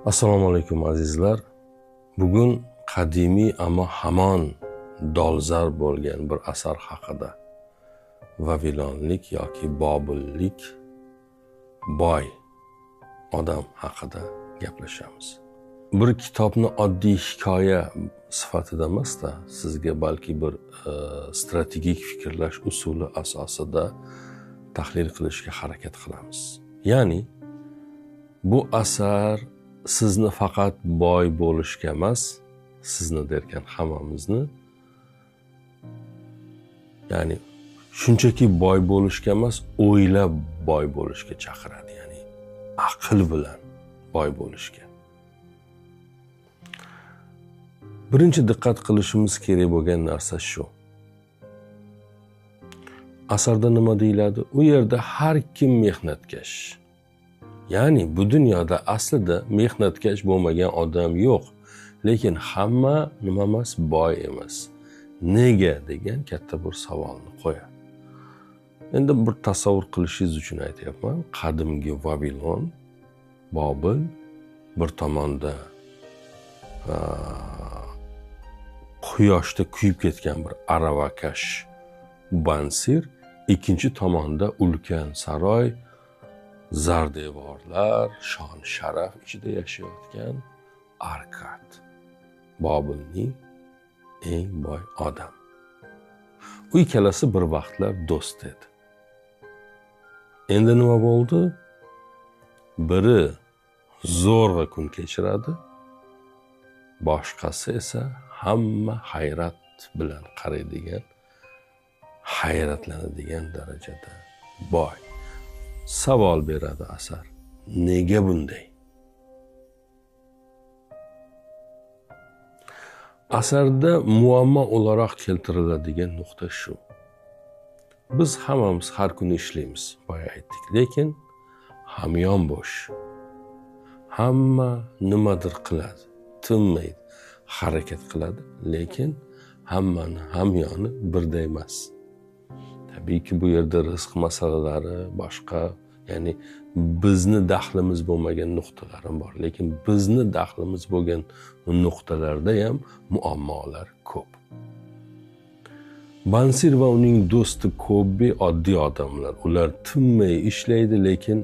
Assalomu alaykum azizlar. Bugun qadimiy ammo hamon dolzarb bo'lgan bir asar haqida, vavilonlik yoki bobillik boy odam haqida gaplashamiz. Bir kitobni oddiy hikoya sifatida emasda, sizga balki bir strategik fikrlash usuli asosida tahlil qilishga harakat qilamiz. Ya'ni bu asar sizni faqat boy bo'lishga emas, sizni derkan hammamizni, ya'ni shunchaki boy bo'lishga emas, o'ylab boy bo'lishga chaqiradi, ya'ni aql bilan boy bo'lishga. Birinchi diqqat qilishimiz kerak bo'lgan narsa shu. Asarda nima deyiladi? U yerda har kim mehnatkash. Ya'ni bu dunyoda aslida mehnatkash bo'lmagan odam yo'q. Lekin hamma nima emas, boy emas. Nega degan katta bir savolni qo'yadi. Endi bir tasavvur qilishingiz uchun aytyapman. Qadimgi Vavilon, Bobil, bir tomonda quyoshda kuyib ketgan bir aravakash Bansir, ikkinchi tomonda ulkan saroy, zardevorlar, shon sharaf ichida yashayotgan Arkad, Bobilning eng boy odam. U ikkalasi bir vaqtlar do'st edi. Endi nima bo'ldi? Biri zo'rg'a kun kechiradi, boshqasi esa hamma hayrat bilan qaraydigan, hayratlanadigan darajada boy. Savol beradi asar. Nega bunday? Asarda muammo o'laroq keltiriladigan nuqta shu. Biz hammamiz har kuni ishlaymiz, boya aytdik, lekin hamyon bo'sh. Hamma nimadir qiladi, tinmaydi, harakat qiladi, lekin hammani hamyoni birday emas. Tabiiyki bu yerda rizq masalalari, boshqa, ya'ni bizni daxlimiz bo'lmagan nuqtalar ham bor, lekin bizni daxlimiz bo'lgan nuqtalarda ham muammolar ko'p. Bansir va uning do'sti Kobbi oddiy odamlar. Ular tinmay ishlaydi, lekin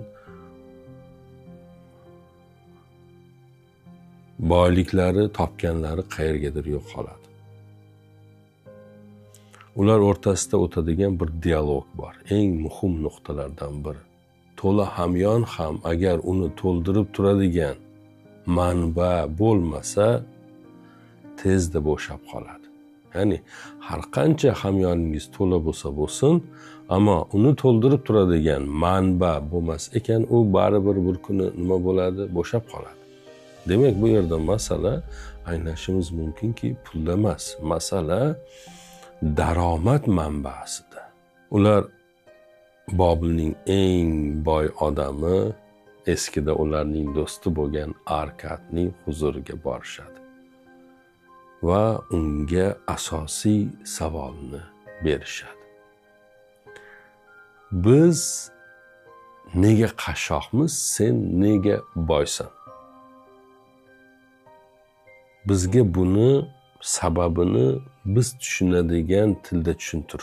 boyliklari, topganlari qayergadir yo'qoladi. Ular o'rtasida o'tadigan bir dialog bor. Eng muhim nuqtalardan biri. To'la hamyon ham agar uni to'ldirib turadigan manba bo'lmasa, tezda bo'shab qoladi. Ya'ni har qancha hamyoningiz to'la bo'lsa bo'lsin, ammo uni to'ldirib turadigan manba bo'lmas ekan, u baribir bir kuni nima bo'ladi? Bo'shab qoladi. Demak, bu yerda masala anglashimiz mumkinki, pulda emas, masala daromad manbasida. Ular Bobilning eng boy odami, eskida ularning do'sti bo'lgan Arkadning huzuriga borishadi va unga asosiy savolni berishadi. Biz nega qashshoqmiz, sen nega boysan? Bizga buni sababini biz tushunadigan tilda tushuntir.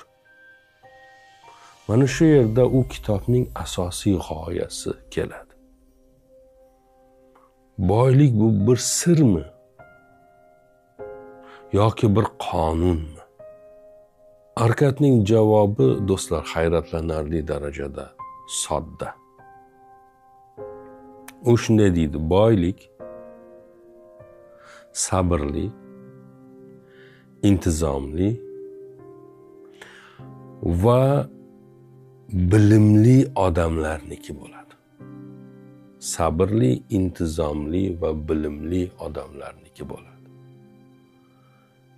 Mana shu yerda u kitobning asosiy g'oyasi keladi. Boylik bu bir sirmi? Yoki bir qonunmi? Arkadning javobi, do'stlar, hayratlanarli darajada sodda. U shunday deydi: boylik sabrli, intizomli va bilimli odamlarniki bo'ladi. Sabrli, intizomli va bilimli odamlarniki bo'ladi.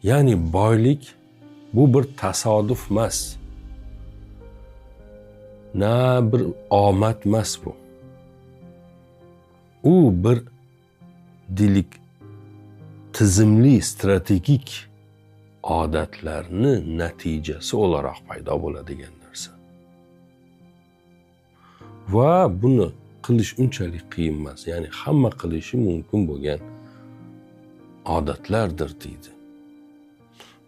Ya'ni boylik bu bir tasodif emas. Na bir omad emas bu. U bir tizimli, strategik odatlarni natijasi o'laroq paydo bo'ladigan narsa. Va buni qilish unchalik qiyin emas. Ya'ni hamma qilishi mumkin bo'lgan odatlardir deydi.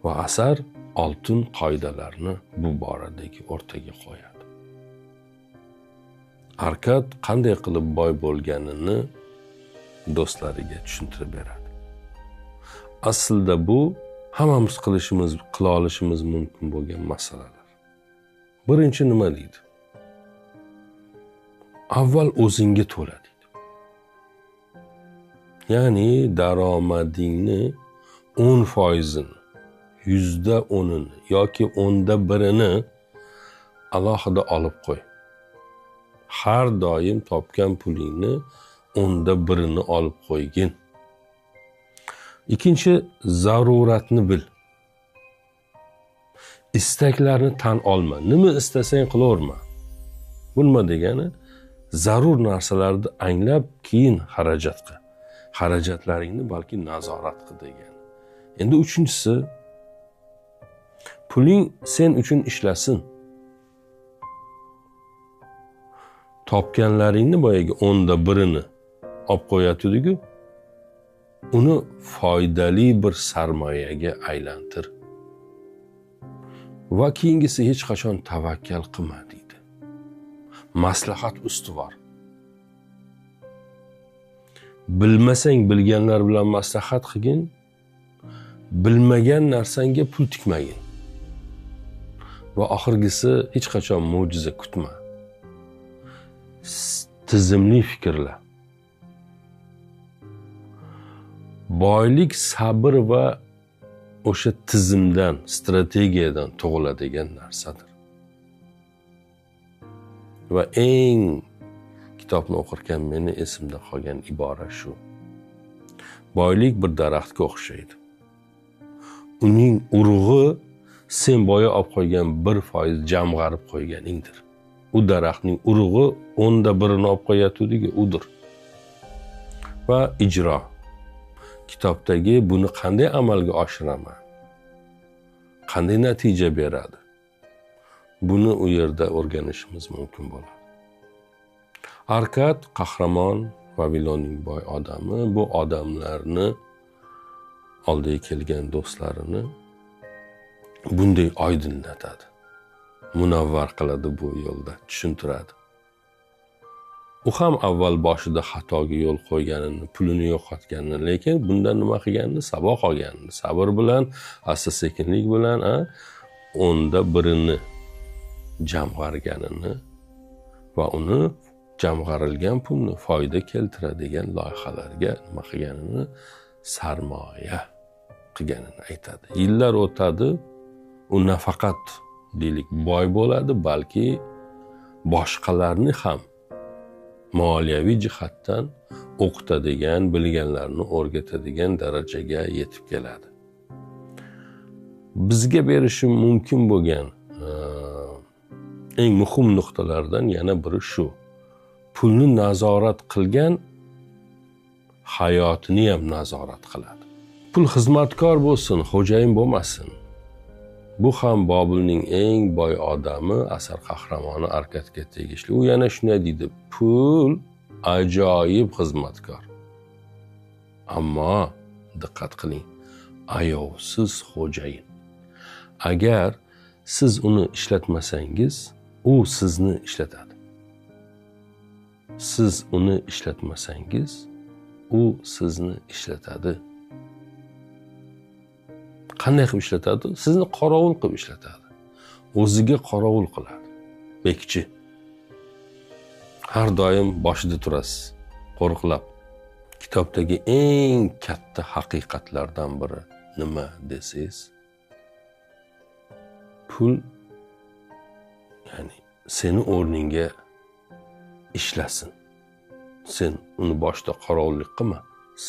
Va asar oltin qoidalarni bu boradagi o'rtaga qo'yadi. Arkad qanday qilib boy bo'lganini do'stlariga tushuntirib beradi. Aslida bu hammamiz qila olishimiz mumkin bo'lgan masalalar. Birinchi nima deydi? Avval o'zingga to'la deydi. Ya'ni daromadingni 10%, 10% yoki 1% alohida olib qo'y. Har doim topgan pulingni 1% olib qo'ygin. Ikkinchi, zaruratni bil. Istaklarni tan olma. Nima istasang qilaverma. Bu nima degani? Zarur narsalarni anglab, keyin xarajat qil. Xarajatlaringni balki nazorat qil degani. Endi uchinchisi, puling sen uchun ishlasin. Topganlaringni boyagi 1/10 olib qo'yatdi-ku, uni foydali bir sarmoyaga aylantir. Va keyingisi hech qachon tavakkal qilma deydi. Maslahat ustuvor. Bilmasang bilganlar bilan maslahat qilgin, bilmagan narsangga pul tikmagin. Va oxirgisi hech qachon mo'jiza kutma. Tizimli fikrla. Boylik sabr va o'sha tizimdan, strategiyadan tug'iladigan narsadir. Va eng kitobni o'qirkan meni esimda qolgan ibora shu. Boylik bir daraxtga o'xshaydi. Uning urug'i sen boya olib qo'ygan 1% jamg'arib qo'yganingdir. U daraxtning urug'i 1/10 olib qo'yatdi-ku, udir. Va ijro. Kitobdagi buni qanday amalga oshiraman? Qanday natija beradi? Buni u yerda o'rganishimiz mumkin bo'ladi. Arkad qahramon Vavilonning boy odami bu odamlarni oldiga kelgan do'stlarini bunday oydinlatadi. Munavvar qiladi bu yo'lda, tushuntiradi. U ham avval boshida xatoga yo'l qo'yganini, pulini yo'qotganini, lekin bundan nima qilganini, saboq olganini, sabr bilan, asta-sekinlik bilan 1/10 jamg'arganini va uni jamg'arilgan pulni foyda keltiradigan loyihalarga nima qilganini, sarmoya qilganini aytadi. Yillar o'tadi, u nafaqat deylik boy bo'ladi, balki boshqalarni ham moliyaviy jihatdan o'qitadigan, bilganlarni o'rgatadigan darajaga yetib keladi. Bizga berishi mumkin bo'lgan eng muhim nuqtalardan yana biri shu. Pulni nazorat qilgan hayotini ham nazorat qiladi. Pul xizmatkor bo'lsin, xo'jayin bo'lmasin. Bu ham Bobilning eng boy odami, asar qahramoni Arkadga tegishli. U yana shunday deydi: pul ajoyib xizmatkor. Ammo diqqat qiling, ayovsiz xo'jayin. Agar siz uni ishlatmasangiz, u sizni ishlatadi. Siz uni ishlatmasangiz, u sizni ishlatadi. Qanday qilib ishlatadi? Sizni qorovul qilib ishlatadi. O'ziga qorovul qiladi. Bekchi. Har doim boshida turasiz, qo'riqlab. Kitobdagi eng katta haqiqatlardan biri nima desangiz, pul ya'ni seni o'rningga ishlasin. Sen uni boshda qorovullik qilma.